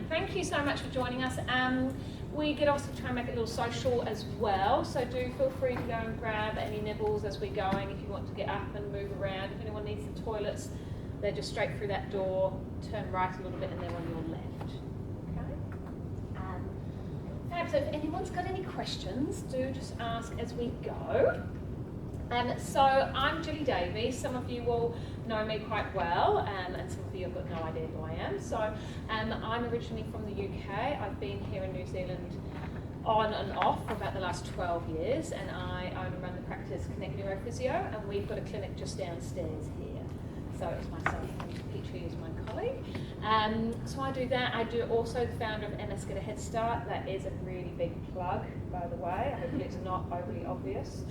Thank you so much for joining us. We could also try and make it a little social as well, so do feel free to go and grab any nibbles as we're going if you want to get up and move around. If anyone needs the toilets, they're just straight through that door, turn right a little bit and they're on your left. Okay? So if anyone's got any questions, do just ask as we go. So I'm Julie Davies. Some of you will know me quite well, and some of you have got no idea who I am. So I'm originally from the UK. I've been here in New Zealand on and off for about the last 12 years, and I own and run the practice Connect Neurophysio, and we've got a clinic just downstairs here. So it's myself and Petrie is my colleague. So I do that. I do also the founder of MS Get a Head Start. That is a really big plug, by the way. Hopefully it's not overly obvious.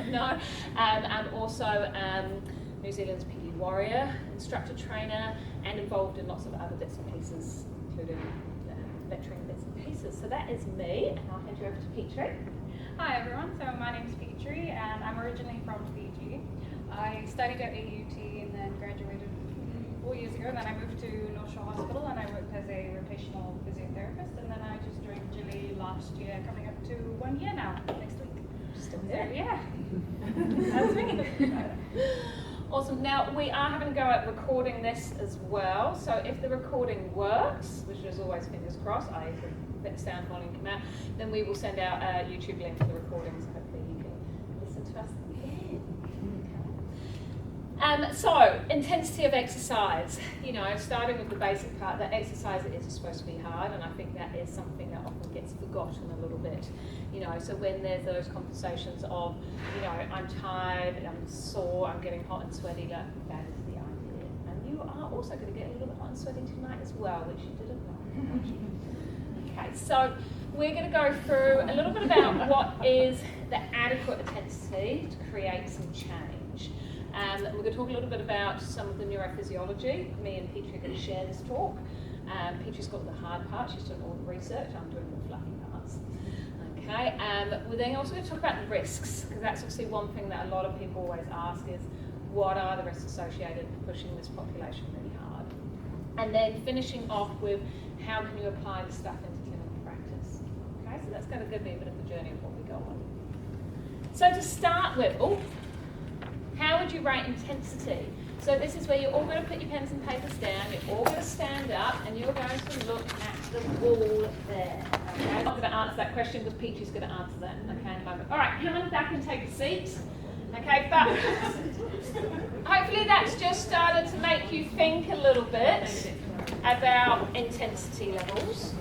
No. I'm also New Zealand's PD Warrior, instructor trainer, and involved in lots of other bits and pieces, including lecturing bits and pieces. So that is me, and I'll hand you over to Petrie. Hi everyone, so my name's Petrie and I'm originally from Fiji. I studied at AUT and then graduated 4 years ago, and then I moved to North Shore Hospital and I worked as a rotational physiotherapist, and then I just joined Julie last year, coming up to 1 year now, next week. Still there? So, yeah, that's me. Awesome. Now we are having to go at recording this as well, so if the recording works, which is always fingers crossed, the sound volume come out, then we will send out a YouTube link for the recording, so hopefully you can listen to us again. Okay. So intensity of exercise, starting with the basic part, that exercise is supposed to be hard, and I think that is something that often gets forgotten a little bit. So when there's those conversations of, I'm tired, I'm sore, I'm getting hot and sweaty, that is the idea. And you are also going to get a little bit hot and sweaty tonight as well, which you didn't know. Okay, so we're going to go through a little bit about what is the adequate intensity to create some change. We're going to talk a little bit about some of the neurophysiology. Me and Petrie are going to share this talk. Petrie's got the hard part, she's doing all the research, I'm doing the fluffy parts. Okay, we're then also going to talk about the risks, because that's obviously one thing that a lot of people always ask is, what are the risks associated with pushing this population really hard? And then finishing off with, how can you apply the stuff into clinical practice? Okay, so that's going to be a bit of the journey of what we go on. So to start with, how would you rate intensity? So this is where you're all going to put your pens and papers down, you're all going to stand up, and you're going to look at the wall there. Okay, I'm not going to answer that question because Petrie's going to answer that in a moment. All right, come on back and take a seat. Okay, but hopefully that's just started to make you think a little bit about intensity levels.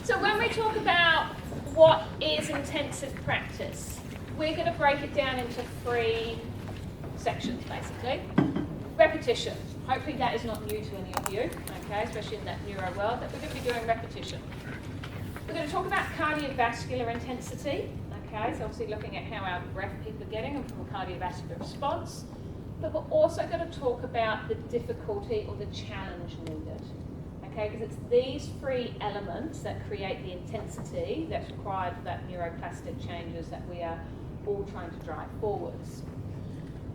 So when we talk about what is intensive practice, we're going to break it down into 3 sections basically. Repetition. Hopefully that is not new to any of you, okay, especially in that neuro world, that we're going to be doing repetition. We're going to talk about cardiovascular intensity, okay, so obviously looking at how our breath people are getting and from a cardiovascular response. But we're also going to talk about the difficulty or the challenge needed, okay, because it's these 3 elements that create the intensity that's required for that neuroplastic changes that we are all trying to drive forwards.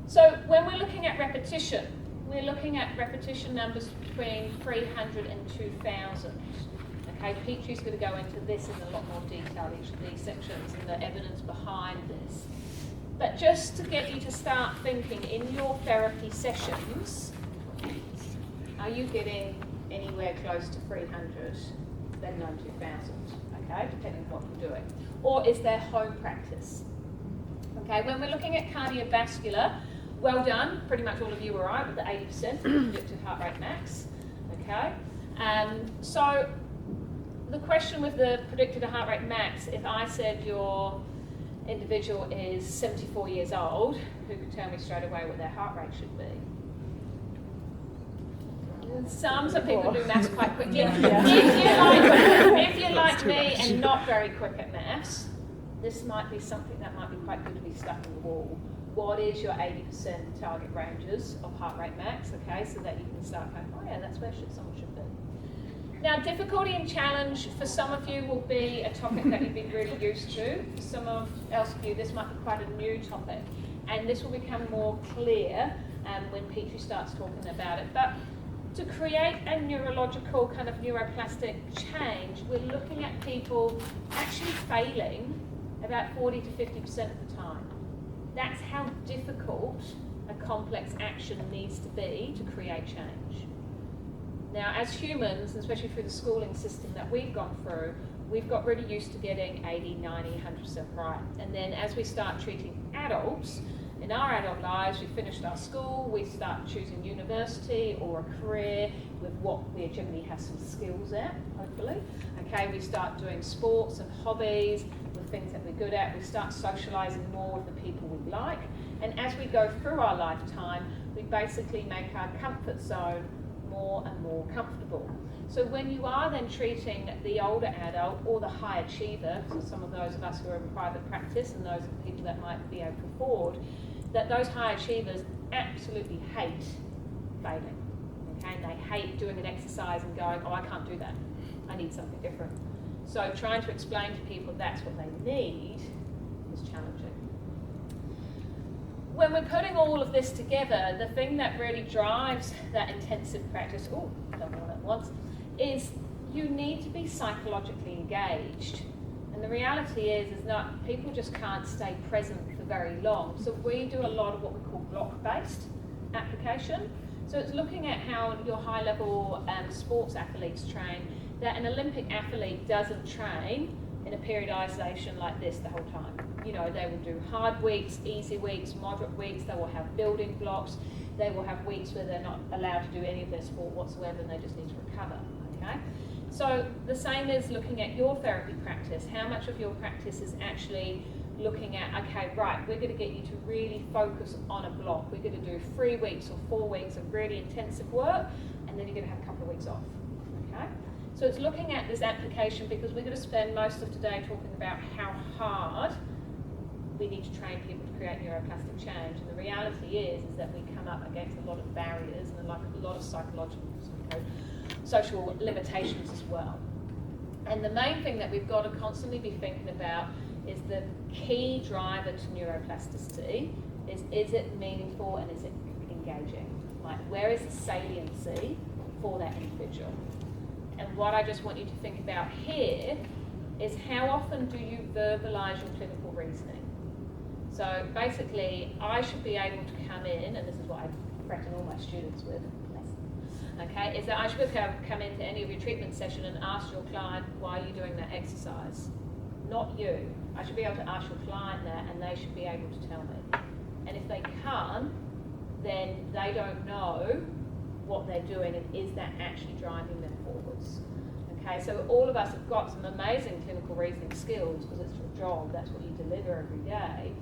So when we're looking at repetition, we're looking at repetition numbers between 300 and 2,000. Okay, Petrie's going to go into this in a lot more detail, each of these sections, and the evidence behind this. But just to get you to start thinking, in your therapy sessions, are you getting anywhere close to 300, then no 2,000, okay, depending on what you're doing? Or is there home practice? Okay, when we're looking at cardiovascular, well done, pretty much all of you were right with the 80% predicted heart rate max, okay? So the question with the predicted heart rate max, if I said your individual is 74 years old, who could tell me straight away what their heart rate should be? Some people do maths quite quickly. If you're like me and not very quick at maths, this might be something that might be quite good to be stuck in the wall. What is your 80% target ranges of heart rate max, okay, so that you can start going, oh yeah, that's where someone should be. Now, difficulty and challenge for some of you will be a topic that you've been really used to. For some else of you, this might be quite a new topic, and this will become more clear when Petrie starts talking about it. But To create a neurological kind of neuroplastic change, we're looking at people actually failing about 40 to 50% of the time. That's how difficult a complex action needs to be to create change. Now, as humans, especially through the schooling system that we've gone through, we've got really used to getting 80, 90, 100% right. And then as we start treating adults, in our adult lives, we finished our school, we start choosing university or a career with what we generally have some skills at, hopefully. Okay, we start doing sports and hobbies with things that we're good at. We start socialising more with the people we like. And as we go through our lifetime, we basically make our comfort zone more and more comfortable. So when you are then treating the older adult or the high achiever, so some of those of us who are in private practice and those of the people that might be able to afford, that those high achievers absolutely hate failing. Okay, and they hate doing an exercise and going, oh, I can't do that. I need something different. So trying to explain to people that's what they need is challenging. When we're putting all of this together, the thing that really drives that intensive practice, don't know what that was, is you need to be psychologically engaged. And the reality is that people just can't stay present for very long. So we do a lot of what we call block-based application. So it's looking at how your high-level sports athletes train, that an Olympic athlete doesn't train in a periodization like this the whole time. You know, they will do hard weeks, easy weeks, moderate weeks, they will have building blocks, they will have weeks where they're not allowed to do any of their sport whatsoever and they just need to recover, okay? So the same is looking at your therapy practice. How much of your practice is actually looking at, okay, right, we're going to get you to really focus on a block. We're going to do 3 weeks or 4 weeks of really intensive work, and then you're going to have a couple of weeks off, okay? So it's looking at this application because we're going to spend most of today talking about how hard we need to train people to create neuroplastic change. And the reality is that we come up against a lot of barriers and a lot of psychological, social limitations as well. And the main thing that we've got to constantly be thinking about is the key driver to neuroplasticity is it meaningful and is it engaging? Like, where is the saliency for that individual? And what I just want you to think about here is how often do you verbalize your clinical reasoning? So basically, I should be able to come in, and this is what I threaten all my students with, okay, is that I should be able to come into any of your treatment session and ask your client, why are you doing that exercise? Not you. I should be able to ask your client that, and they should be able to tell me. And if they can't, then they don't know what they're doing, and is that actually driving them forwards? Okay, so all of us have got some amazing clinical reasoning skills because it's your job, that's what you deliver every day.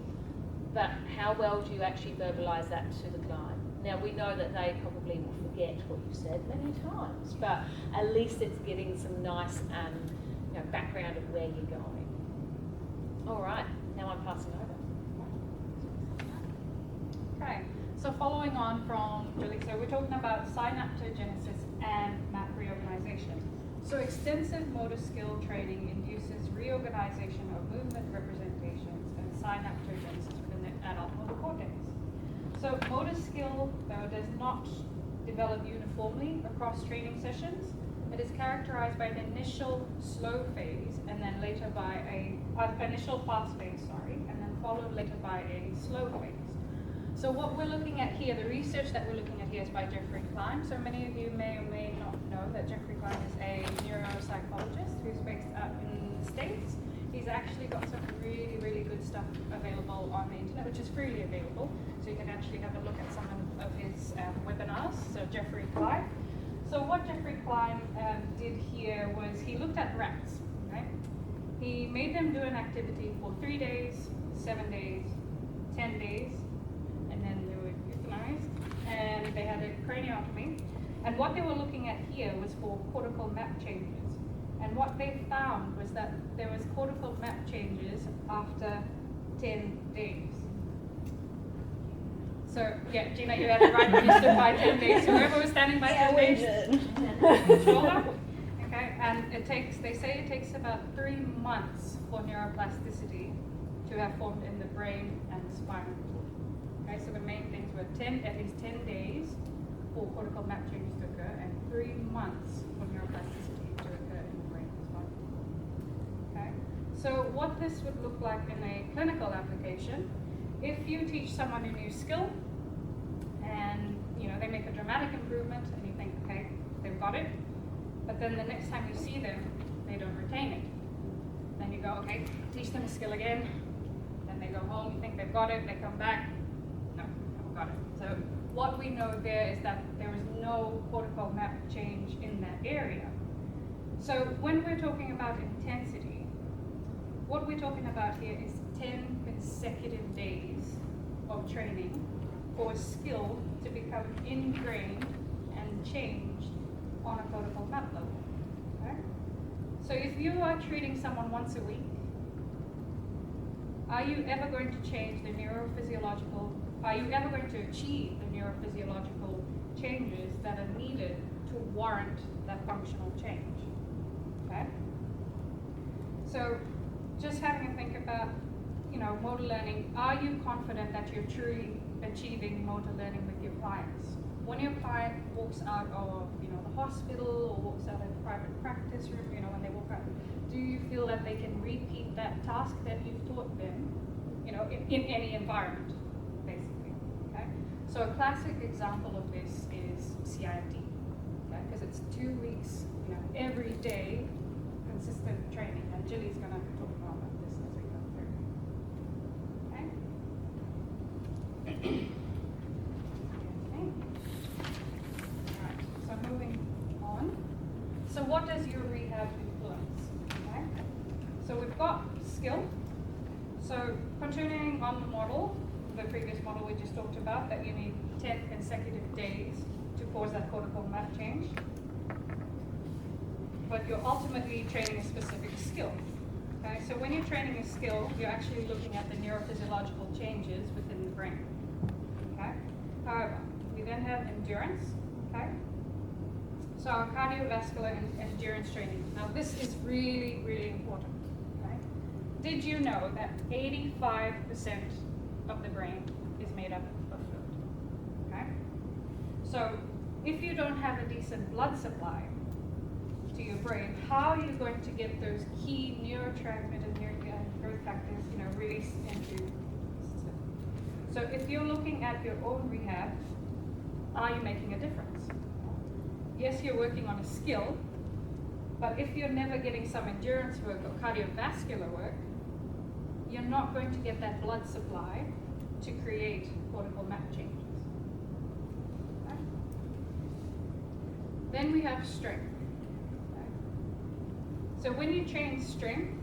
But how well do you actually verbalize that to the client? Now, we know that they probably will forget what you said many times, but at least it's giving some nice background of where you're going. All right, now I'm passing over. Okay, so following on from Julie, so we're talking about synaptogenesis and map reorganization. So extensive motor skill training induces reorganization of movement representations and synaptogenesis within the adult motor cortex. So motor skill, though, does not develop uniformly across training sessions. It is characterized by an initial slow phase and then later by initial fast phase, and then followed later by a slow phase. So what we're looking at here, the research that we're looking at here is by Jeffrey Klein. So many of you may or may not know that Jeffrey Klein is a neuropsychologist who's based out in the States. He's actually got some really, really good stuff available on the internet, which is freely available. So you can actually have a look at some of his webinars. So Jeffrey Klein. So what Jeffrey Klein did here was he looked at rats, right? He made them do an activity for 3 days, 7 days, 10 days, and then they were euthanized, and they had a craniotomy. And what they were looking at here was for cortical map changes. And what they found was that there was cortical map changes after 10 days. So, yeah, Gina, you had it right when you stood by 10 days. Whoever was standing by 10 days, shoulder. Okay, and they say it takes about 3 months for neuroplasticity to have formed in the brain and the spinal cord. Okay, so the main things were at least 10 days for cortical map changes to occur, and 3 months for neuroplasticity to occur in the brain as well. Okay? So what this would look like in a clinical application, if you teach someone a new skill and they make a dramatic improvement and you think, okay, they've got it, but then the next time you see them, they don't retain it. Then you go, okay, teach them a skill again, then they go home, you think they've got it, they come back, no, haven't got it. So what we know there is that there is no cortical map change in that area. So when we're talking about intensity, what we're talking about here is 10 consecutive days of training for a skill to become ingrained and changed on a cortical map level. Okay? So if you are treating someone once a week, are you ever going to change the neurophysiological, are you ever going to achieve the neurophysiological changes that are needed to warrant that functional change? Okay? So just having a think about, motor learning, are you confident that you're truly achieving motor learning with your clients? When your client walks out of, the hospital or walks out of a private practice room, when they walk out, do you feel that they can repeat that task that you've taught them, in any environment, basically, okay? So a classic example of this is CIMT, okay? Because it's 2 weeks, every day, consistent training, and Jilly's gonna talk more about this as we go through, okay? Okay. Alright, so moving on. So what does your rehab influence? Okay. So we've got skill. So continuing on the model, the previous model we just talked about, that you need 10 consecutive days to cause that cortical map change. But you're ultimately training a specific skill. Okay, so when you're training a skill, you're actually looking at the neurophysiological changes within the brain. Okay. However, we then have endurance. Okay. So our cardiovascular and endurance training. Now this is really, really important. Okay. Did you know that 85% of the brain is made up of fluid? Okay. So if you don't have a decent blood supply to your brain, how are you going to get those key neurotransmitters, growth factors, released into the system? So if you're looking at your own rehab, are you making a difference? Yes, you're working on a skill, but if you're never getting some endurance work or cardiovascular work, you're not going to get that blood supply to create cortical map changes. Okay. Then we have strength. Okay. So when you train strength,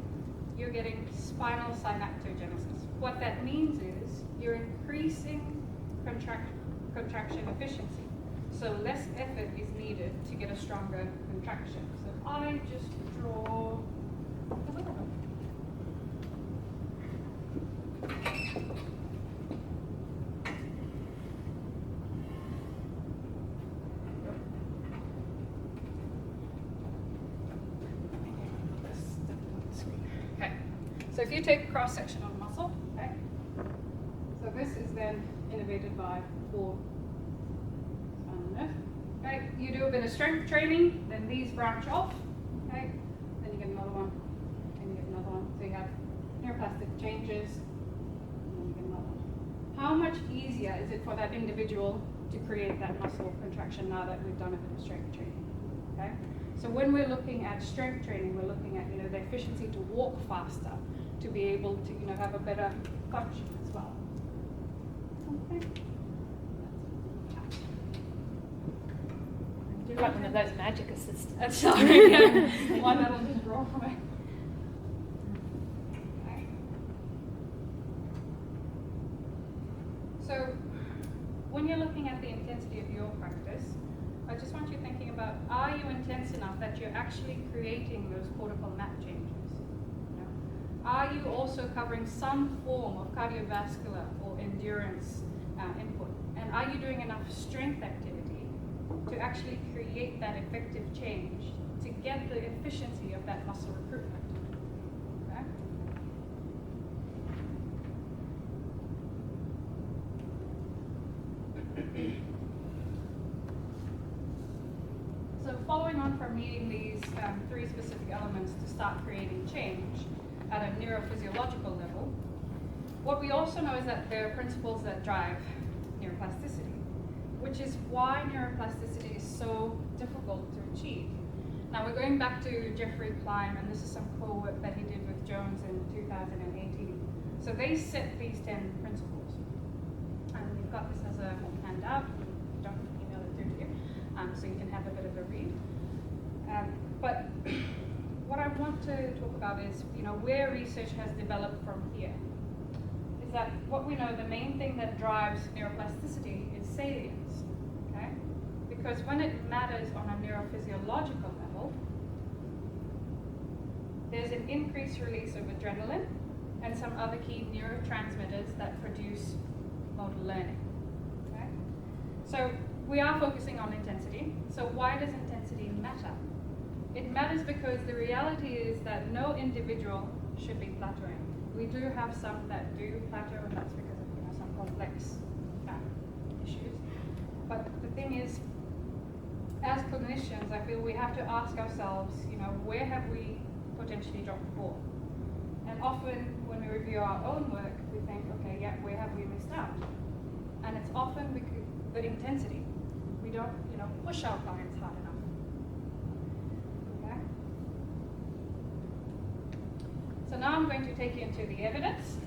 you're getting spinal synaptogenesis. What that means is you're increasing contraction efficiency. So less effort is needed to get a stronger contraction. So I just draw a little bit. Okay, so if you take a cross section of muscle, okay, so this is then innervated by 4 spinal nerve. Okay, you do a bit of strength training, then these branch off, okay, then you get another one, and you get another one. So you have neuroplastic changes, and then you get another one. How much easier is it for that individual to create that muscle contraction now that we've done a bit of strength training? Okay, so when we're looking at strength training, we're looking at the efficiency to walk faster, to be able to have a better function as well. Okay. Like one of those magic assistants. Sorry, yeah. One that'll just draw from it. Okay. So, when you're looking at the intensity of your practice, I just want you thinking about, are you intense enough that you're actually creating those cortical map changes? Are you also covering some form of cardiovascular or endurance input? And are you doing enough strength activity to actually create that effective change to get the efficiency of that muscle recruitment? Okay. So following on from needing these three specific elements to start creating change at a neurophysiological level, what we also know is that there are principles that drive neuroplasticity, which is why neuroplasticity is so difficult to achieve. Now we're going back to Jeffrey Klein, and this is some cool work that he did with Jones in 2018. So they set these 10 principles. And we've got this as a handout. Don't email it through to you, so you can have a bit of a read. But what I want to talk about is, where research has developed from here. Is that what we know, the main thing that drives neuroplasticity is salience, okay? Because when it matters on a neurophysiological level, there's an increased release of adrenaline and some other key neurotransmitters that produce motor learning, okay? So we are focusing on intensity. So why does intensity matter? It matters because the reality is that no individual should be plateauing. We do have some that do plateau, and that's because of some complex issues. But the thing is, as clinicians, I feel we have to ask ourselves, where have we potentially dropped the ball? And often when we review our own work, we think, okay, yeah, where have we missed out? And it's often because the intensity. We don't, push our clients hard enough. Okay? So now I'm going to take you into the evidence.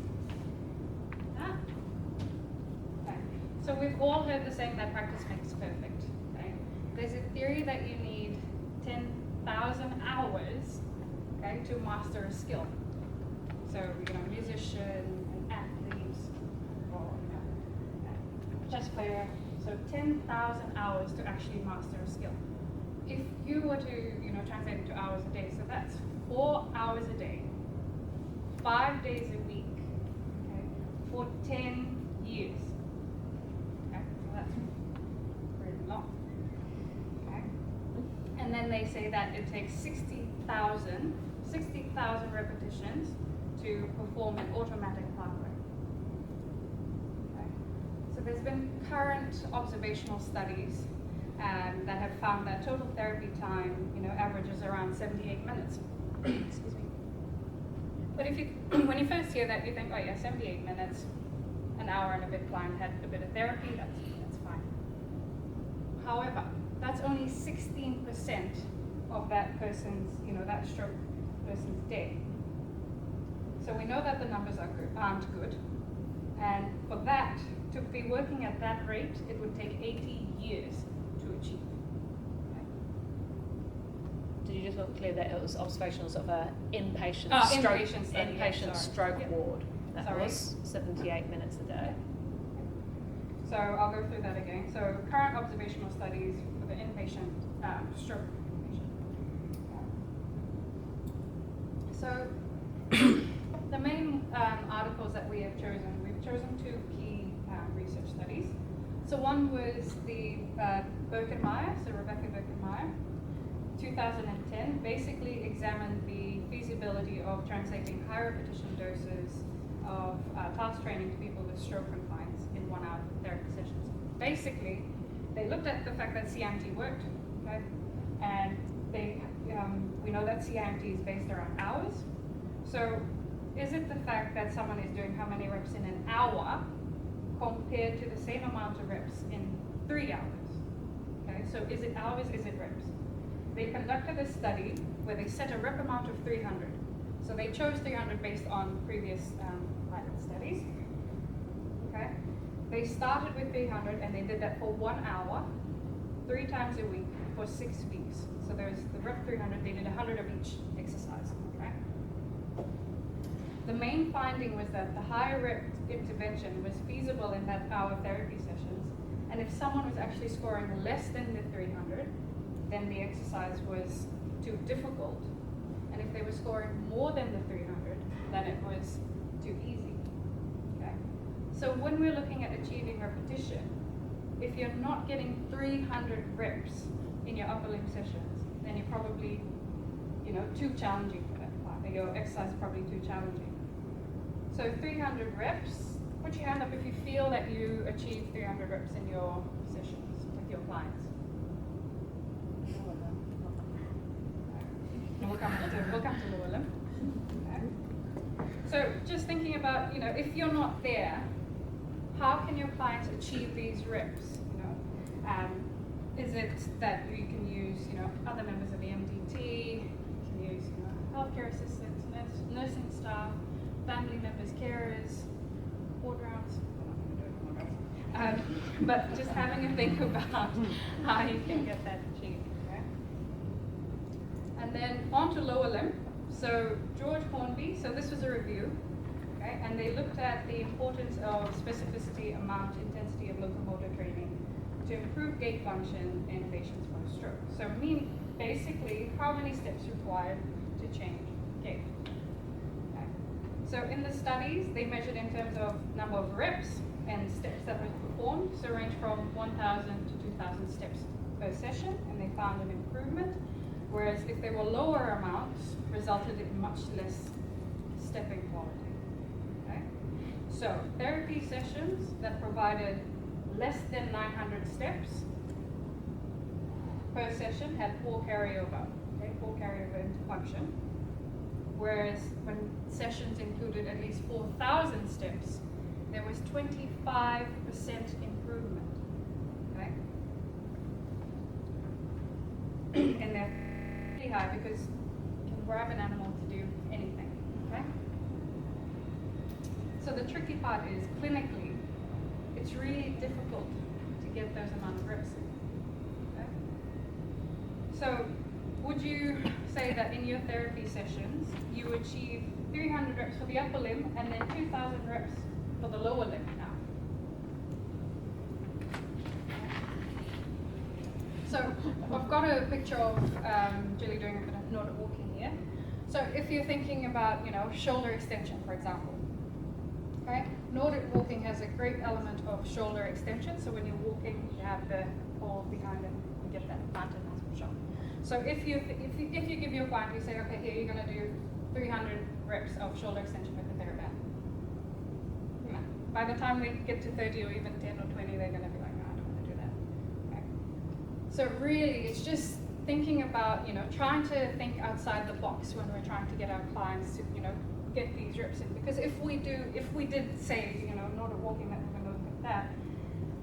Okay. So we've all heard the saying that practice makes perfect. Okay? There's a theory that you need 10,000 hours, okay, to master a skill. So, musician, an athlete, or chess player. So 10,000 hours to actually master a skill. If you were to, translate it to hours a day, so that's 4 hours a day, 5 days a week, okay, for 10 years. Okay, so that's pretty long. Okay, and then they say that it takes 60,000 repetitions to perform an automatic pathway. Okay. So there's been current observational studies that have found that total therapy time, averages around 78 minutes. Excuse me. But when you first hear that, you think, oh yeah, 78 minutes, an hour and a bit client had a bit of therapy, that's fine. However, that's only 16% of that person's, that stroke person's day. So we know that the numbers aren't good. And for that, to be working at that rate, it would take 80 years to achieve. Okay. Did you just want to clear that it was observational of an inpatient stroke Yep. ward? That was 78 minutes a day. So I'll go through that again. So current observational studies for the inpatient stroke patient. So the main articles that we have chosen, we've chosen two key research studies. So one was the Birkenmeyer, so Rebecca Birkenmeyer, 2010, basically examined the feasibility of translating high repetition doses of task training to people with stroke compliance in 1 hour therapy sessions. Basically, they looked at the fact that CIMT worked, okay? And we know that CIMT is based around hours. So is it the fact that someone is doing how many reps in an hour compared to the same amount of reps in 3 hours? Okay, so is it hours, is it reps? They conducted a study where they set a rep amount of 300. So they chose 300 based on previous pilot studies. Okay, they started with 300 and they did that for 1 hour, 3 times a week for 6 weeks. So there's the rep 300, they did 100 of each exercise. Okay. The main finding was that the high rep intervention was feasible in that hour therapy sessions, and if someone was actually scoring less than the 300, then the exercise was too difficult, and if they were scoring more than the 300, then it was too easy. Okay. So when we're looking at achieving repetition, if you're not getting 300 reps in your upper limb sessions, then you're probably, too challenging for that part. Your exercise is probably too challenging. So 300 reps, put your hand up if you feel that you achieve 300 reps in your sessions with your clients. we'll come to lower limb. Okay. So just thinking about, if you're not there, how can your clients achieve these reps? Is it that you can use, other members of the MDT, you can use, healthcare assistants, nursing staff, family members, carers, ward rounds. But just having a think about how you can get that achieved. Okay? And then on to lower limb. So George Hornby, so this was a review, okay, and they looked at the importance of specificity, amount, intensity of locomotor training to improve gait function in patients post-stroke. So meaning basically how many steps required to change gait. Okay. So in the studies, they measured in terms of number of reps and steps that were performed, so range from 1,000 to 2,000 steps per session, and they found an improvement. Whereas if they were lower amounts, resulted in much less stepping quality. Okay? So therapy sessions that provided less than 900 steps per session had poor carryover, poor carryover into function. Whereas when sessions included at least 4,000 steps, there was 25% improvement. Okay? And they're really high because you can grab an animal to do anything. Okay? So the tricky part is clinically, it's really difficult to get those amount of reps in. Okay? So would you say that in your therapy sessions, you achieve 300 reps for the upper limb and then 2,000 reps for the lower limb now? So I've got a picture of Julie doing a bit of Nordic walking here. So if you're thinking about, shoulder extension, for example. Okay? Nordic walking has a great element of shoulder extension. So when you're walking, you have the ball behind and you get that planted muscle shoulder. So if you give your client, you say, okay, here you're going to do 300 reps of shoulder extension with the TheraBand. By the time they get to 30 or even 10 or 20, they're going to be like, no, I don't want to do that. Okay. So really, it's just thinking about, trying to think outside the box when we're trying to get our clients to, get these reps in. Because if we did say, Nordic walking, that we're going to look at that,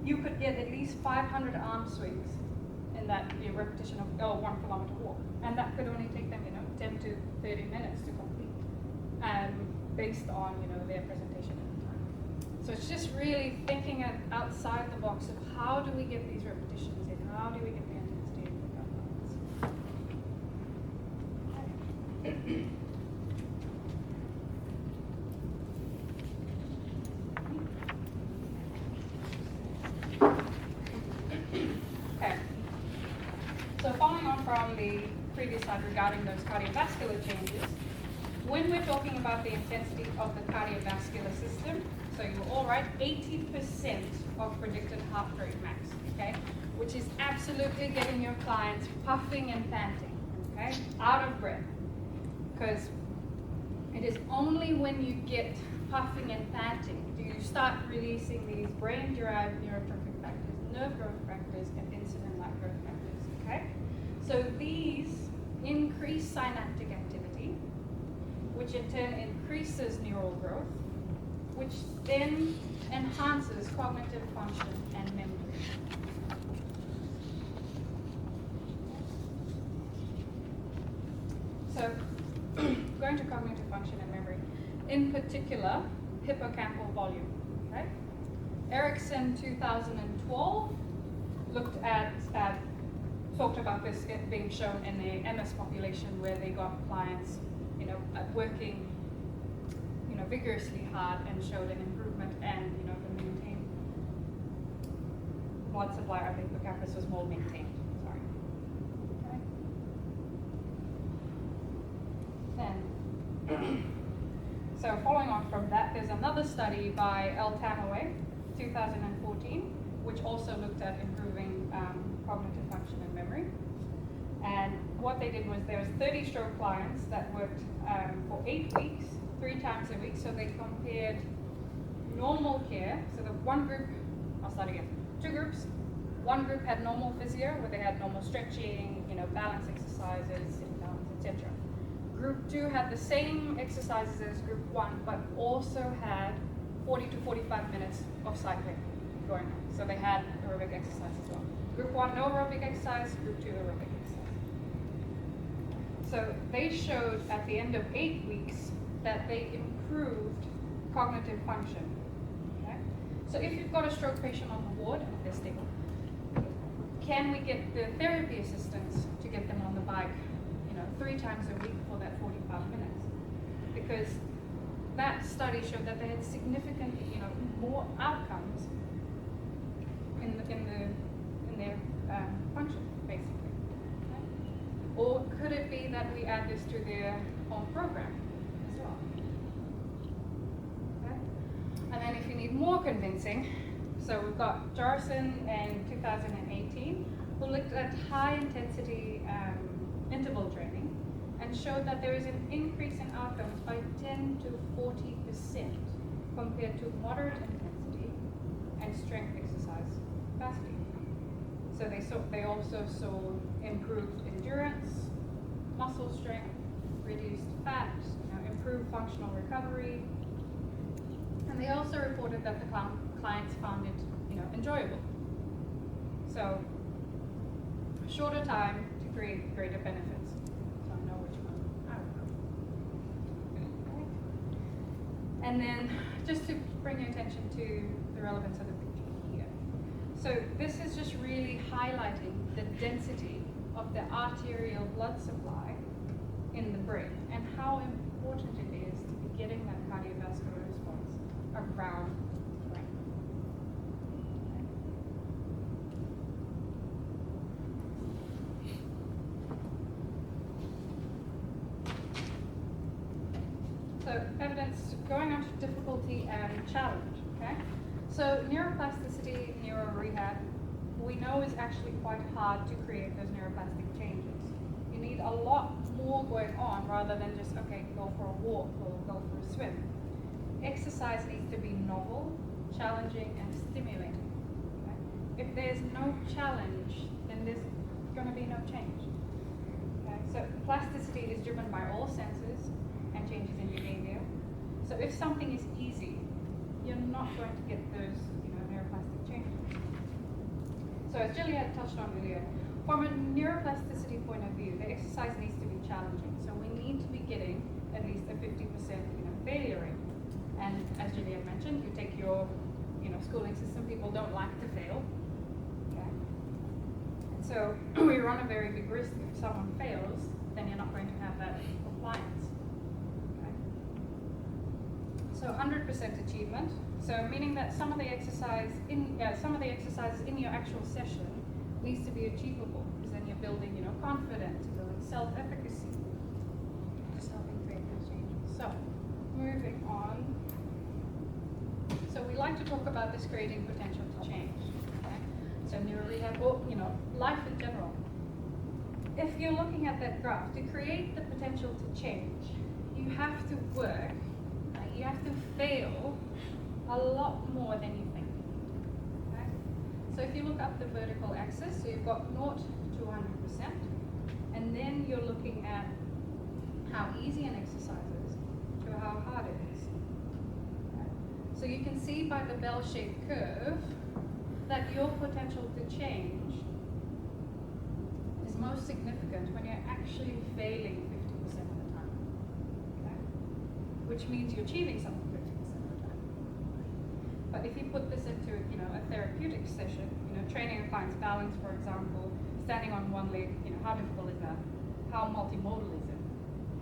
you could get at least 500 arm swings in that repetition of 1 kilometer walk. And that could only take them, 10 to 30 minutes to complete, based on, their presentation at the time. So it's just really thinking outside the box of how do we get these repetitions in, how do we get the intensity in with our clients. Okay. So following on from the previous slide regarding those cardiovascular changes, when we're talking about the intensity of the cardiovascular system, so you're all right, 80% of predicted heart rate max, okay, which is absolutely getting your clients puffing and panting, okay, out of breath, because it is only when you get puffing and panting do you start releasing these brain-derived neurotrophic factors, nerve growth factors, and insulin-like growth factors, okay? So these increase synaptic activity, which in turn increases neural growth, which then enhances cognitive function and memory. So, going to cognitive function and memory, in particular, hippocampal volume. Okay? Erickson 2012 looked at, talked about this being shown in the MS population where they got clients, working, vigorously hard and showed an improvement and, the maintained blood supply of the hippocampus was more maintained. Sorry. Okay. Then, so following on from that, there's another study by El Tamaway, 2014, which also looked at improving cognitive function and memory. And what they did was there was 30 stroke clients that worked for 8 weeks, 3 times a week. So they compared normal care. So the one group, I'll start again, 2 groups. One group had normal physio, where they had normal stretching, balance exercises, sit downs, etc. Group 2 had the same exercises as Group 1, but also had 40 to 45 minutes of cycling going on. So they had aerobic exercise as well. Group 1, no aerobic exercise. Group 2, aerobic exercise. So they showed at the end of 8 weeks that they improved cognitive function. Okay? So if you've got a stroke patient on the ward and they're stable, can we get the therapy assistants to get them on the bike, 3 times a week for that 45 minutes? Because that study showed that they had significantly, more outcomes in their function, basically. Okay? Or could it be that we add this to their home program as well? Okay? And then if you need more convincing, so we've got Jarson in 2018 who looked at high intensity interval training and showed that there is an increase in outcomes by 10 to 40% compared to moderate intensity and strength exercise capacity. So they also saw improved endurance, muscle strength, reduced fat, improved functional recovery, and they also reported that the clients found it, enjoyable. So shorter time to create greater benefits. So I know which one I would go. And then just to bring your attention to the relevance of the picture here. So this is just really highlighting the density of the arterial blood supply in the brain and how important it is to be getting that cardiovascular response around the brain. So evidence going on to difficulty and challenge, okay? So neuroplasticity, neurorehab, we know is actually quite hard to create those neuroplastic changes. You need a lot more going on rather than just, okay, go for a walk or go for a swim. Exercise needs to be novel, challenging, and stimulating. Okay? If there's no challenge, then there's going to be no change. Okay? So plasticity is driven by all senses and changes in behavior. So if something is easy, you're not going to get those neuroplastic changes. So as Juliet touched on earlier, from a neuroplasticity point of view, the exercise needs to be challenging. So we need to be getting at least a 50% failure rate. And as Juliet mentioned, you take your schooling system, people don't like to fail. Okay? And so we run a very big risk if someone fails, then you're not going to have that compliance. Okay? So 100% achievement. So meaning that some of the exercises in your actual session needs to be achievable, because then you're building, confidence, you're building self-efficacy, just helping create those changes. So moving on. So we like to talk about this creating potential to change. Okay? So neurorehab, or life in general. If you're looking at that graph, to create the potential to change, you have to work. You have to fail a lot more than you think. Okay? So if you look up the vertical axis, so you've got 0 to 100%, and then you're looking at how easy an exercise is to how hard it is. Okay? So you can see by the bell-shaped curve that your potential to change is most significant when you're actually failing 50% of the time. Okay? Which means you're achieving something 50% of the time. But if you put this into a therapeutic session, training a client's balance, for example, standing on one leg, how difficult is that? How multimodal is it?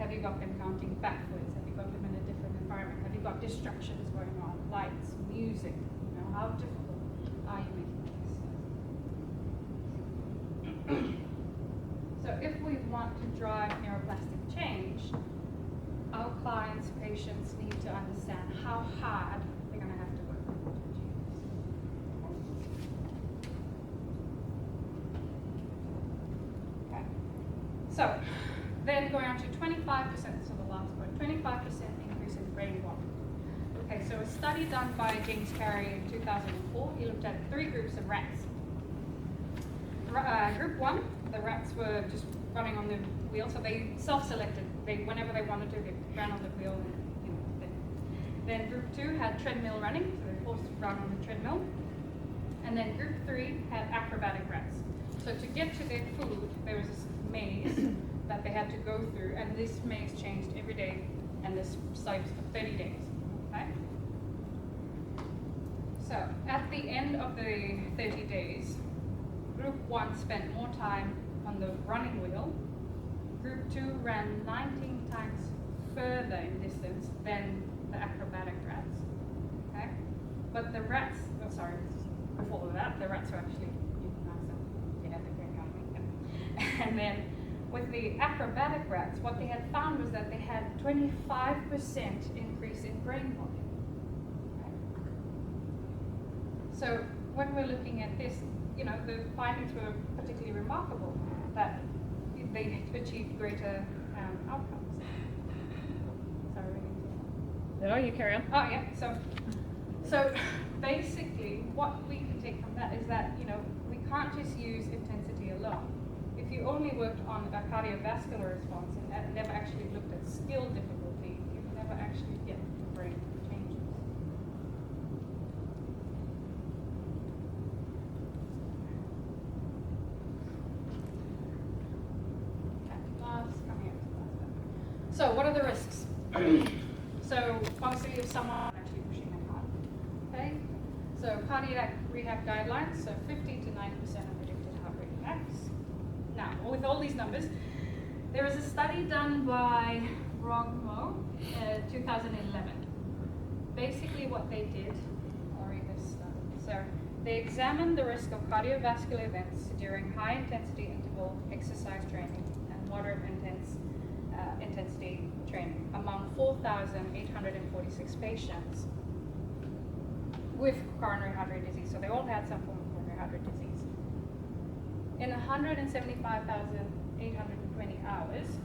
Have you got them counting backwards? Have you got them in a different environment? Have you got distractions going on, lights, music? How difficult are you making this? So if we want to drive neuroplastic change, our clients, patients need to understand how hard they're going to have to work to achieve this. Okay. So then going on to 25%, so the last point, 25% increase in brain volume. Okay, so a study done by James Carey in 2004, he looked at 3 groups of rats. Group 1, the rats were just running on the wheel. So they self-selected. Whenever they wanted to, they ran on the wheel. And, then group 2 had treadmill running, so they forced to run on the treadmill. And then group 3 had acrobatic rats. So to get to their food, there was this maze that they had to go through, and this maze changed every day, and this cycle for 30 days. Okay. So at the end of the 30 days, group 1 spent more time on the running wheel. Group 2 ran 19 times further in distance than the acrobatic rats. Okay? But the rats, before that, the rats were actually euthanized. They had the green on. And then with the acrobatic rats, what they had found was that they had 25% increase in brain volume. Okay? So when we're looking at this, the findings were particularly remarkable, that they achieved greater outcomes. Sorry. No, you carry on. Oh yeah. So basically, what we can take from that is that we can't just use intensity alone. If you only worked on a cardiovascular response and never actually looked at skill difficulty, you'd never actually get the brain changes. So what are the risks? So obviously if someone actually pushing their heart, okay? So cardiac rehab guidelines, so 50 to 90% of predicted heart rate attacks. Now, with all these numbers, there was a study done by Rogmo, 2011. Basically what they did, I'll read this study. So they examined the risk of cardiovascular events during high intensity interval exercise training and moderate intensity training among 4,846 patients with coronary artery disease. So they all had some form of coronary artery disease. In 175,820 hours,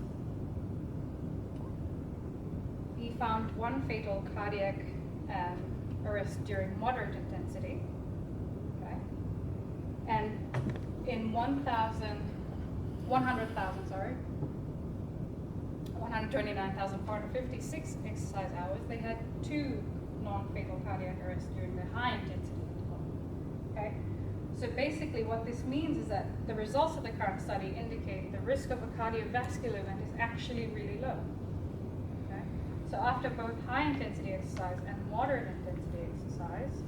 he found one fatal cardiac arrest during moderate intensity. Okay, and in 129,456 exercise hours, they had 2 non-fatal cardiac arrests during the high intensity interval. Okay, so basically what this means is that the results of the current study indicate the risk of a cardiovascular event is actually really low. Okay, so after both high intensity exercise and moderate intensity exercise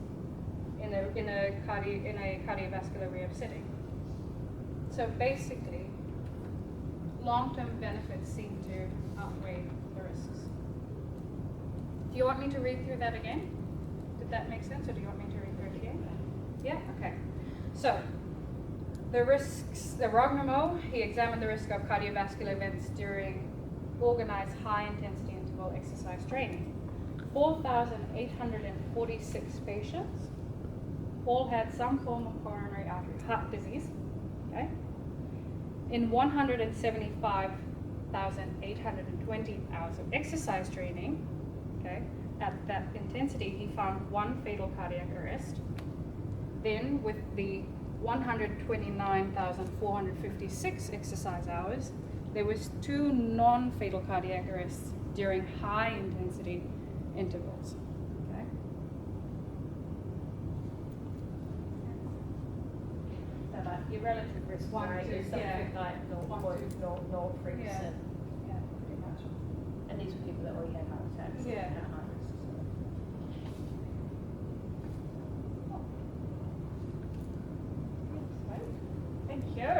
in a cardiovascular rehab setting. So basically, long-term benefits seem to outweigh the risks. Do you want me to read through that again? Did that make sense, or do you want me to read through it again? Yeah? Okay. So, the risks, the Rogmo, he examined the risk of cardiovascular events during organized high-intensity interval exercise training. 4,846 patients all had some form of coronary artery heart disease. Okay? In 175,820 hours of exercise training, okay, at that intensity, he found one fatal cardiac arrest. Then, with the 129,456 exercise hours, there was 2 non-fatal cardiac arrests during high-intensity intervals. Okay. So like your relative risk rate is something like 0.003%. Yeah, pretty much. And these were people that already had heart attacks. Yeah. And high risk. Thank you.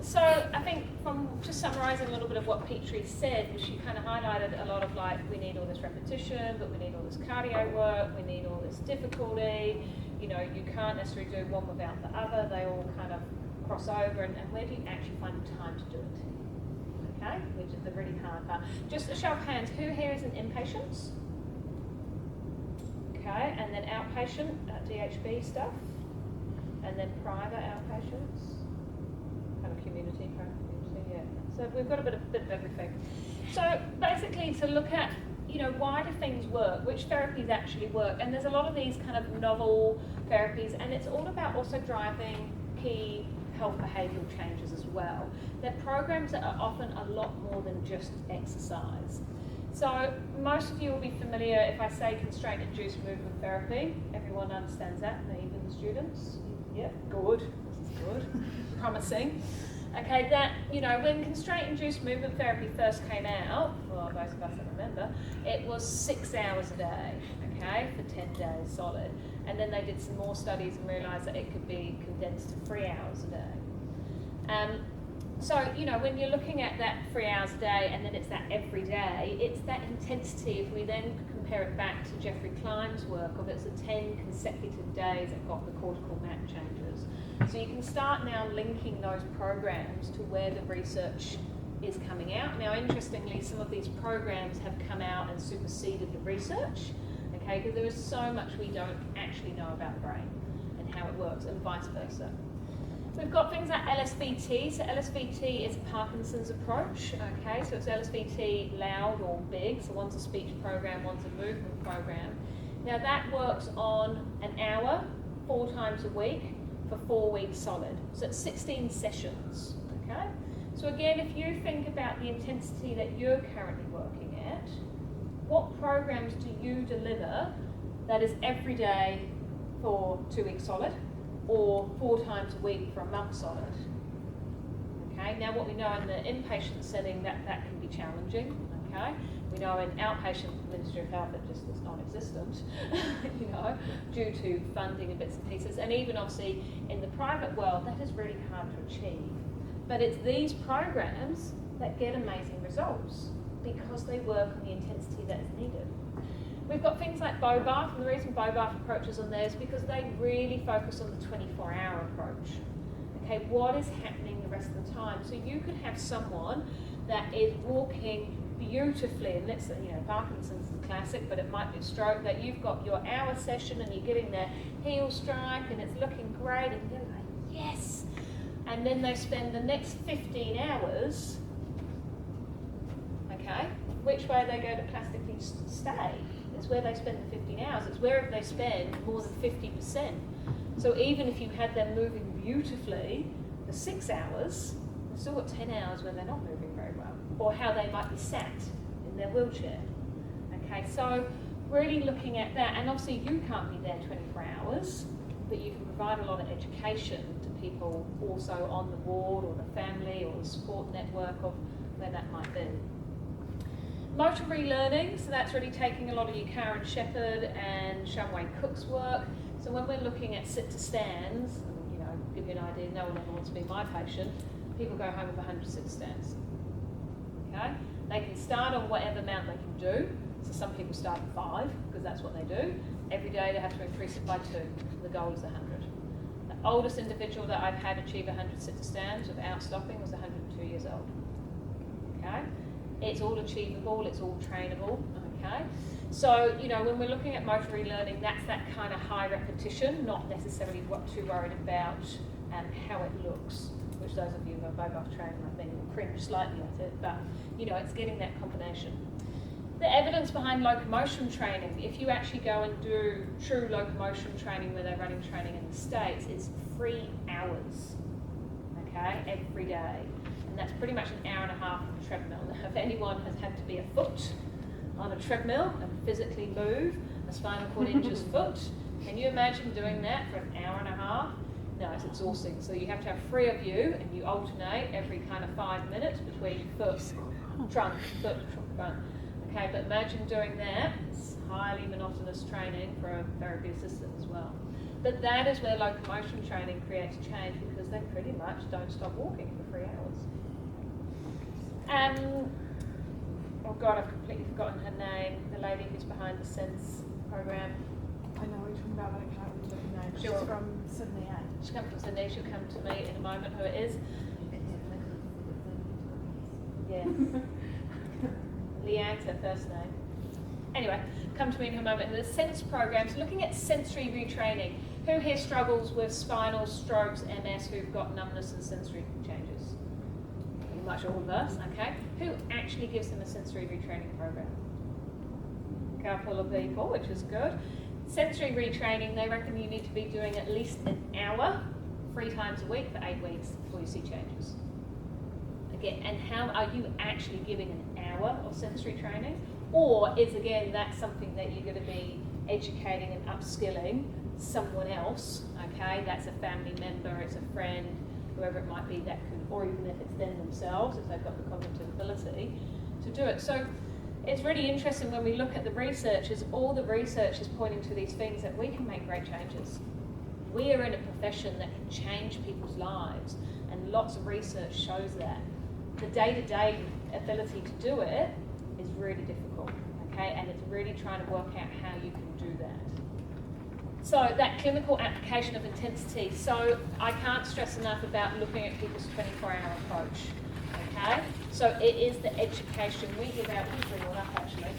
So I think from just summarising a little bit of what Petrie said, she kind of highlighted a lot of we need all this repetition, but we need all this cardio work, we need all this difficulty. You can't necessarily do one without the other. They all kind of cross over, and where do you actually find the time to do it? Okay, which is the really hard part. Just a show of hands, who here is an inpatient? Okay, and then outpatient, DHB stuff, and then private outpatients, kind of community, yeah. So we've got a bit of everything. So basically to look at, why do things work? Which therapies actually work? And there's a lot of these kind of novel therapies, and it's all about also driving key health behavioural changes as well. They're programs that are often a lot more than just exercise. So most of you will be familiar if I say constraint-induced movement therapy. Everyone understands that, even the students? Yeah, good. This is good. Promising. Okay, that, when constraint-induced movement therapy first came out, well, most of us that remember, it was 6 hours a day, okay, for 10 days solid. And then they did some more studies and realised that it could be condensed to 3 hours a day. So, when you're looking at that 3 hours a day and then it's that every day, it's that intensity. If we then compare it back to Jeffrey Klein's work of it's the 10 consecutive days that got the cortical map changes. So you can start now linking those programs to where the research is coming out. Now, interestingly, some of these programs have come out and superseded the research, okay, because there is so much we don't actually know about the brain and how it works, and vice versa. We've got things like LSVT. So LSVT is Parkinson's approach, okay, so it's LSVT loud or big, so one's a speech program, one's a movement program. Now that works on an hour, 4 times a week, for 4 weeks solid. So it's 16 sessions, okay? So again, if you think about the intensity that you're currently working at, what programs do you deliver that is every day for 2 weeks solid, or 4 times a week for a month solid? Okay, now what we know in the inpatient setting, that can be challenging, okay? We know in outpatient Ministry of Health it just is non-existent, due to funding and bits and pieces. And even obviously in the private world, that is really hard to achieve. But it's these programs that get amazing results because they work on the intensity that is needed. We've got things like BOBAF, and the reason BOBAF approaches on there is because they really focus on the 24-hour approach. Okay, what is happening the rest of the time? So you could have someone that is walking beautifully, and let's say, Parkinson's is a classic, but it might be a stroke, that you've got your hour session and you're getting their heel strike and it's looking great and you're like, yes! And then they spend the next 15 hours, okay, which way they go to plastically stay. It's where they spend the 15 hours. It's wherever they spend more than 50%. So even if you had them moving beautifully for 6 hours, they've still got 10 hours where they're not moving very well, or how they might be sat in their wheelchair. Okay, so really looking at that, and obviously you can't be there 24 hours, but you can provide a lot of education to people also on the ward or the family or the support network of where that might be. Motor relearning, so that's really taking a lot of your Karen Shepherd and Shumway Cook's work. So when we're looking at sit-to-stands, give you an idea, no one ever wants to be my patient, people go home with 100 sit-to-stands. Okay? They can start on whatever amount they can do. So some people start at 5, because that's what they do. Every day they have to increase it by 2. The goal is 100. The oldest individual that I've had achieve 100 sit-to-stands without stopping was 102 years old. Okay? It's all achievable, it's all trainable, okay? So, when we're looking at motor relearning, that's that kind of high repetition, not necessarily too worried about how it looks, which those of you who are BOBAF trained, I think, will cringe slightly at it, but, it's getting that combination. The evidence behind locomotion training, if you actually go and do true locomotion training where they're running training in the States, it's 3 hours, okay, every day. And that's pretty much an hour and a half on a treadmill. Now, if anyone has had to be a foot on a treadmill and physically move a spinal cord injured foot, can you imagine doing that for an hour and a half? No, it's exhausting. So you have to have 3 of you, and you alternate every kind of 5 minutes between foot, trunk, foot, trunk. Okay, but imagine doing that. It's highly monotonous training for a therapy assistant as well. But that is where locomotion training creates change, because they pretty much don't stop walking for 3 hours. Oh God, I've completely forgotten her name. The lady who's behind the SENSE program. I know what you're talking about, but I can't remember her name. Sure. She's from Sydney. She'll come from Sydney. She'll come to me in a moment. Who it is? Yeah. Leanne's her first name. Anyway, come to me in a moment. The SENSE programs, looking at sensory retraining. Who here struggles with spinal strokes, MS, who've got numbness and sensory changes? Pretty much all of us, okay. Who actually gives them a sensory retraining program? A couple of people, which is good. Sensory retraining, they reckon you need to be doing at least an hour 3 times a week for 8 weeks before you see changes. Again, and how are you actually giving an hour of sensory training? Or is, again, that something that you're going to be educating and upskilling someone else, okay? That's a family member, it's a friend, whoever it might be that could, or even if it's them themselves, if they've got the cognitive ability to do it. So it's really interesting when we look at the research, is all the research is pointing to these things that we can make great changes. We are in a profession that can change people's lives, and lots of research shows that. The day-to-day ability to do it is really difficult, okay? And it's really trying to work out how you can do that. So that clinical application of intensity. So I can't stress enough about looking at people's 24-hour approach, okay? So it is the education we give out. We'll bring one up actually.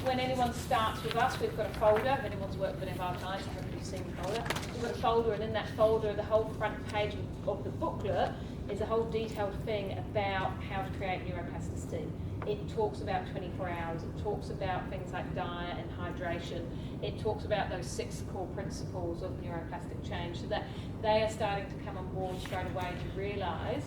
When anyone starts with us, we've got a folder. If anyone's worked with any of our clients, I hope you've seen the folder. We've got a folder, and in that folder, the whole front page of the booklet is a whole detailed thing about how to create neuroplasticity. It talks about 24 hours. It talks about things like diet and hydration. It talks about those 6 core principles of neuroplastic change, so that they are starting to come on board straight away to realise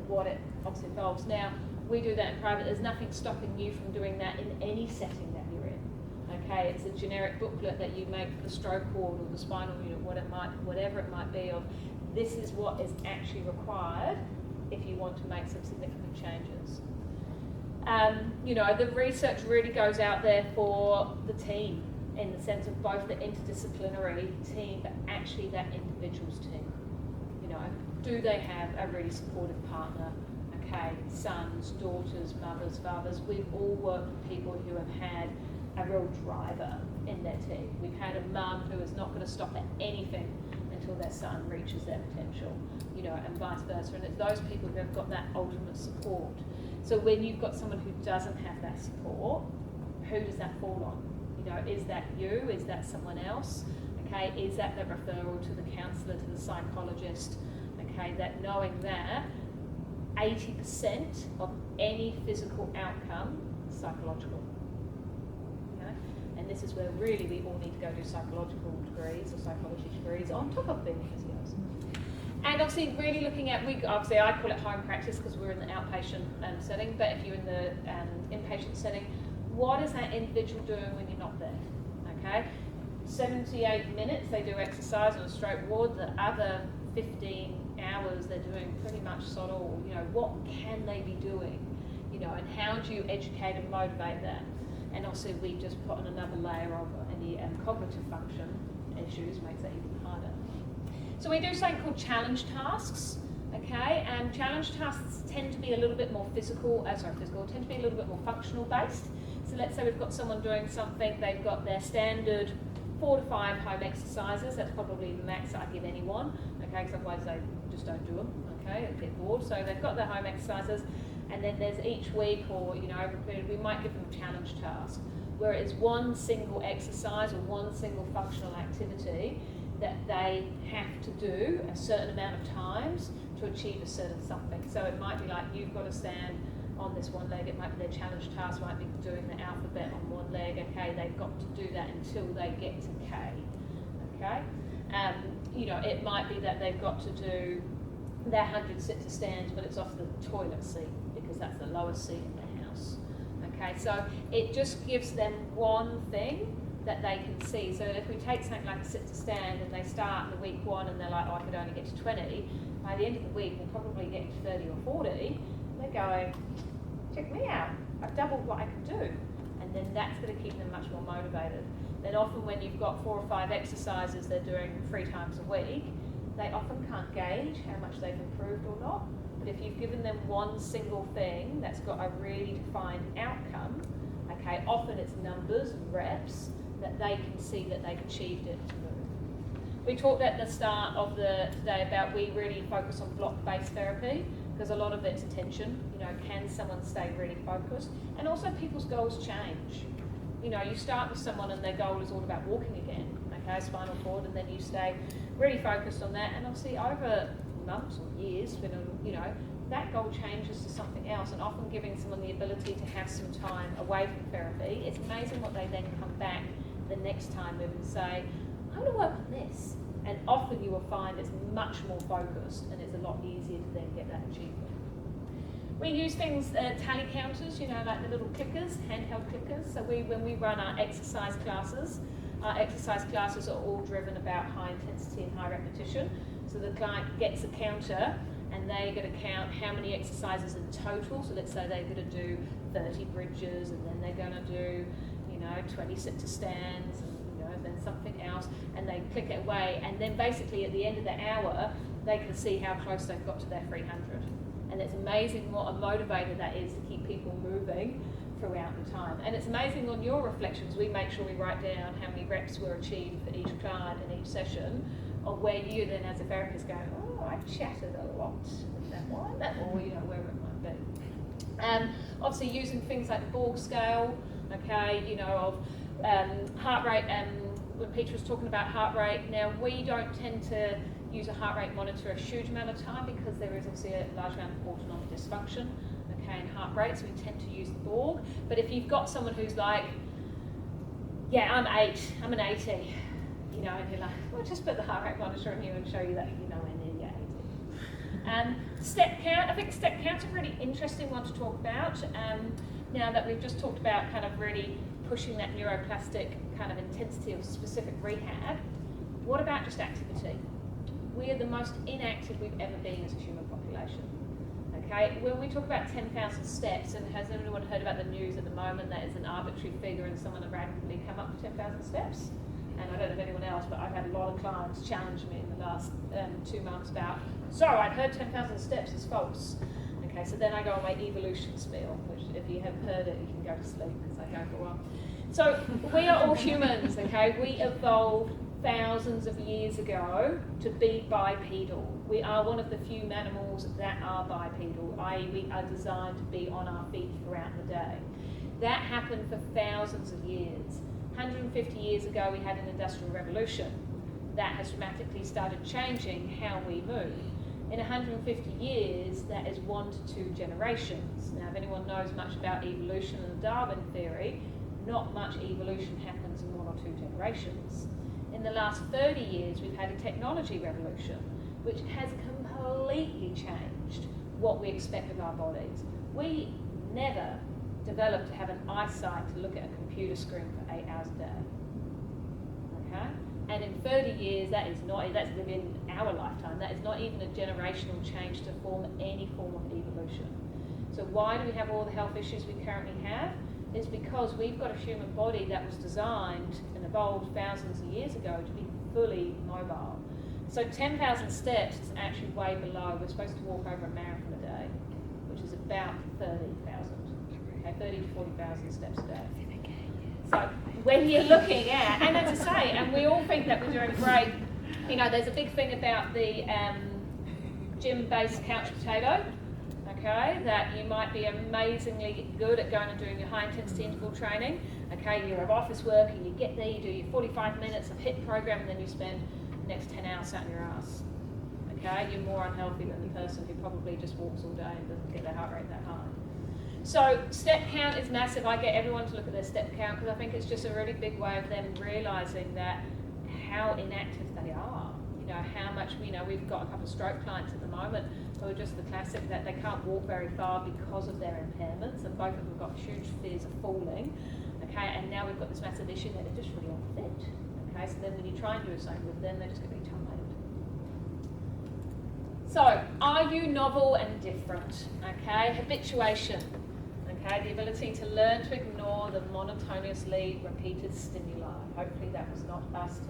what it obviously involves. Now, we do that in private. There's nothing stopping you from doing that in any setting that you're in. Okay, it's a generic booklet that you make for the stroke ward or the spinal unit, whatever it might be, of this is what is actually required if you want to make some significant changes. You know, the research really goes out there for the team, in the sense of both the interdisciplinary team, but actually that individual's team. You know, do they have a really supportive partner? Okay, sons, daughters, mothers, fathers. We've all worked with people who have had a real driver in their team. We've had a mum who is not going to stop at anything until their son reaches their potential, you know, and vice versa. And it's those people who have got that ultimate support. So when you've got someone who doesn't have that support, who does that fall on? You know, is that you? Is that someone else? Okay, is that the referral to the counsellor, to the psychologist? Okay, that knowing that 80% of any physical outcome is psychological. Okay? And this is where really we all need to go do psychological degrees or psychology degrees on top of being physios. And obviously really looking at, obviously I call it home practice because we're in the outpatient setting, but if you're in the inpatient setting, what is that individual doing when you're not there? Okay, 78 minutes they do exercise on a stroke ward, the other 15 hours they're doing pretty much sod all. You know, what can they be doing? You know, and how do you educate and motivate that? And also we just put on another layer of any cognitive function issues, makes that even harder. So we do something called challenge tasks, okay? And challenge tasks tend to be a little bit more tend to be a little bit more functional based. So let's say we've got someone doing something, they've got their standard 4 to 5 home exercises. That's probably the max I give anyone, okay? Because otherwise they just don't do them, okay? They get bored. So they've got their home exercises, and then there's each week, or you know, over a period, we might give them a challenge task, where it is one single exercise or one single functional activity that they have to do a certain amount of times to achieve a certain something. So it might be like you've got to stand on this one leg, it might be their challenge task, might be doing the alphabet on one leg, okay, they've got to do that until they get to K, okay? You know, it might be that they've got to do their 100 sit to stands, but it's off the toilet seat because that's the lowest seat in the house, okay? So it just gives them one thing that they can see. So if we take something like a sit to stand and they start the week 1 and they're like, oh, I could only get to 20, by the end of the week they'll probably get to 30 or 40, they're going, check me out, I've doubled what I can do. And then that's going to keep them much more motivated. Then often when you've got 4 or 5 exercises they're doing 3 times a week, they often can't gauge how much they've improved or not. But if you've given them one single thing that's got a really defined outcome, okay, often it's numbers and reps, that they can see that they've achieved it to move. We talked at the start of today about we really focus on block-based therapy because a lot of it's attention. You know, can someone stay really focused? And also people's goals change. You know, you start with someone and their goal is all about walking again, okay, spinal cord, and then you stay really focused on that. And obviously over months or years, you know, that goal changes to something else, and often giving someone the ability to have some time away from therapy, it's amazing what they then come back the next time with and say, I want to work on this. And often you will find it's much more focused and it's a lot easier to then get that achievement. We use things, tally counters, you know, like the little clickers, handheld clickers. So when we run our exercise classes are all driven about high intensity and high repetition. So the client gets a counter and they're going to count how many exercises in total. So let's say they're going to do 30 bridges and then they're going to do, 20 sit-to-stands and then something else, and they click it away. And then basically at the end of the hour, they can see how close they've got to their 300. And it's amazing what a motivator that is to keep people moving throughout the time. And it's amazing on your reflections, we make sure we write down how many reps were achieved for each client in each session, or where you then as a therapist go, oh, I chatted a lot with that one, or wherever it might be. Obviously using things like the Borg scale, okay, of heart rate, when Peter was talking about heart rate, now we don't tend to use a heart rate monitor a huge amount of time because there is obviously a large amount of autonomic dysfunction, okay, in heart rate, so we tend to use the Borg. But if you've got someone who's like, yeah, I'm an 80, and you're like, well, just put the heart rate monitor on you and show you that you're nowhere near your 80. Step count, I think step count's a really interesting one to talk about. Now that we've just talked about kind of really pushing that neuroplastic kind of intensity of specific rehab, what about just activity? We are the most inactive we've ever been as a human population. Okay, when we talk about 10,000 steps, and has anyone heard about the news at the moment that is an arbitrary figure and someone had randomly come up with 10,000 steps? And I don't know if anyone else, but I've had a lot of clients challenge me in the last 2 months about, so I'd heard 10,000 steps is false. Okay, so then I go on my evolution spiel, which if you have heard it, you can go to sleep because I go for a while. So we are all humans, okay? We evolved thousands of years ago to be bipedal. We are one of the few mammals that are bipedal, i.e. we are designed to be on our feet throughout the day. That happened for thousands of years. 150 years ago we had an industrial revolution. That has dramatically started changing how we move. In 150 years, that is 1 to 2 generations. Now, if anyone knows much about evolution and the Darwin theory, not much evolution happens in 1 or 2 generations. In the last 30 years, we've had a technology revolution, which has completely changed what we expect of our bodies. We never developed to have an eyesight to look at a computer screen for 8 hours a day. Okay? And in 30 years, that's within our lifetime, that is not even a generational change to form any form of evolution. So why do we have all the health issues we currently have? It's because we've got a human body that was designed and evolved thousands of years ago to be fully mobile. So 10,000 steps is actually way below. We're supposed to walk over a marathon a day, which is about 30,000, okay, 30 to 40,000 steps a day. So when you're looking at, and as I say, and we all think that we're doing great, there's a big thing about the gym-based couch potato, okay, that you might be amazingly good at going and doing your high-intensity interval training, okay, you're of office work and you get there, you do your 45 minutes of HIIT program and then you spend the next 10 hours sat in your ass, okay, you're more unhealthy than the person who probably just walks all day and doesn't get their heart rate that high. So step count is massive. I get everyone to look at their step count because I think it's just a really big way of them realising that how inactive they are. How much, we've got a couple of stroke clients at the moment who are just the classic that they can't walk very far because of their impairments, and both of them have got huge fears of falling, okay, and now we've got this massive issue that they're just really unfit, okay, so then when you try and do something with them, they're just going to be tired. So, are you novel and different? Okay, habituation. Okay, the ability to learn to ignore the monotonously repeated stimuli. Hopefully that was not us tonight.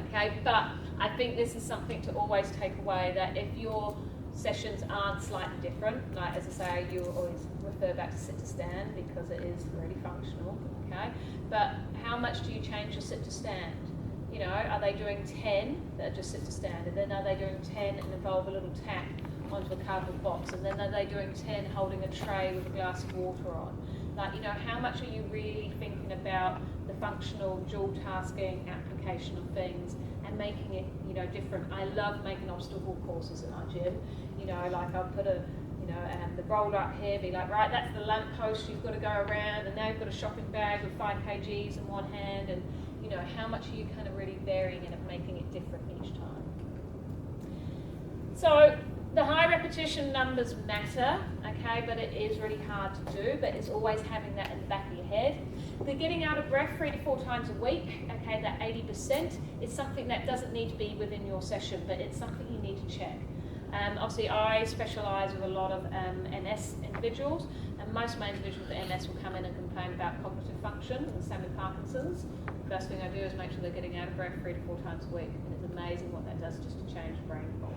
Okay, but I think this is something to always take away, that if your sessions aren't slightly different, like as I say, you always refer back to sit to stand because it is really functional, okay? But how much do you change your sit to stand? Are they doing 10 that are just sit to stand, and then are they doing 10 and involve a little tap onto a cardboard box, and then are they doing 10 holding a tray with a glass of water on? How much are you really thinking about the functional dual tasking application of things and making it, different? I love making obstacle courses in our gym. I'll put the roller up here, be like, right, that's the lamp post you've got to go around, and now you've got a shopping bag with 5 kgs in one hand, and You know, how much are you kind of really varying and making it different each time? So the high repetition numbers matter, okay, but it is really hard to do, but it's always having that in the back of your head. The getting out of breath 3 to 4 times a week, okay, that 80% is something that doesn't need to be within your session, but it's something you need to check. Obviously, I specialise with a lot of MS individuals, and most of my individuals with MS will come in and complain about cognitive function, and the same with Parkinson's. The first thing I do is make sure they're getting out of breath 3 to 4 times a week, and it's amazing what that does just to change brain fog.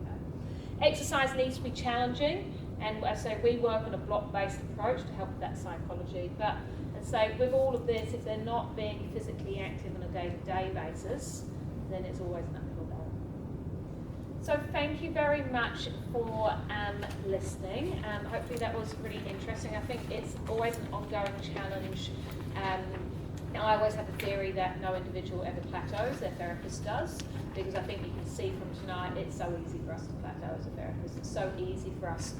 Okay. Exercise needs to be challenging, and as I say, we work on a block-based approach to help with that psychology, but as I say, with all of this, if they're not being physically active on a day-to-day basis, then it's always an uphill battle. So thank you very much for listening. Hopefully that was really interesting. I think it's always an ongoing challenge. I always have a theory that no individual ever plateaus, their therapist does, because I think you can see from tonight it's so easy for us to plateau as a therapist. It's so easy for us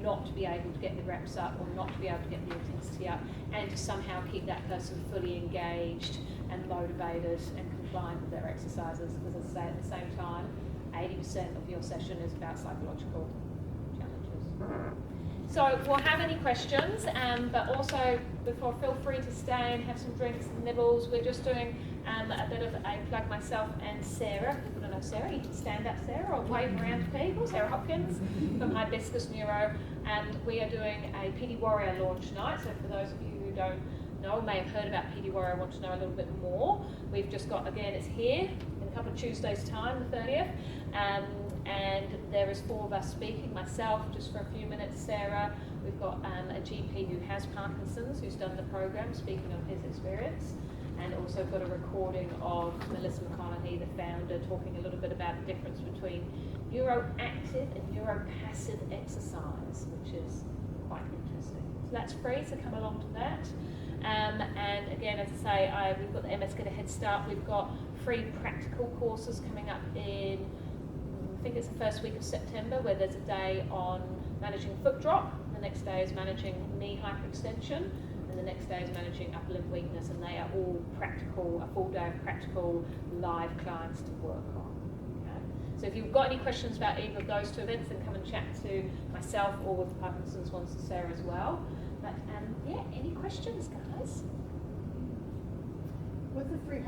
not to be able to get the reps up or not to be able to get the intensity up, and to somehow keep that person fully engaged and motivated and compliant with their exercises, because as I say, at the same time, 80% of your session is about psychological challenges. So we'll have any questions, but also before, feel free to stay and have some drinks and nibbles. We're just doing a bit of a plug, myself and Sarah. If people don't know Sarah, you can stand up, Sarah, or wave around to people. Sarah Hopkins from Hibiscus Neuro, and we are doing a PD Warrior launch night. So for those of you who don't know, may have heard about PD Warrior, want to know a little bit more, we've just got, again, it's here in a couple of Tuesdays' time, the 30th. And there is 4 of us speaking, myself just for a few minutes, Sarah, we've got a GP who has Parkinson's who's done the program speaking on his experience, and also got a recording of Melissa McConaughey, the founder, talking a little bit about the difference between neuroactive and neuropassive exercise, which is quite interesting. So that's free, so come along to that. And again, as I say, we've got the MS Get a Head Start. We've got free practical courses coming up in, I think it's the first week of September, where there's a day on managing foot drop, the next day is managing knee hyperextension, and the next day is managing upper limb weakness, and they are all practical, a full day of practical live clients to work on. Okay? So if you've got any questions about either of those 2 events, then come and chat to myself or with the Parkinson's ones to Sarah as well. But yeah, any questions, guys? What's the 300?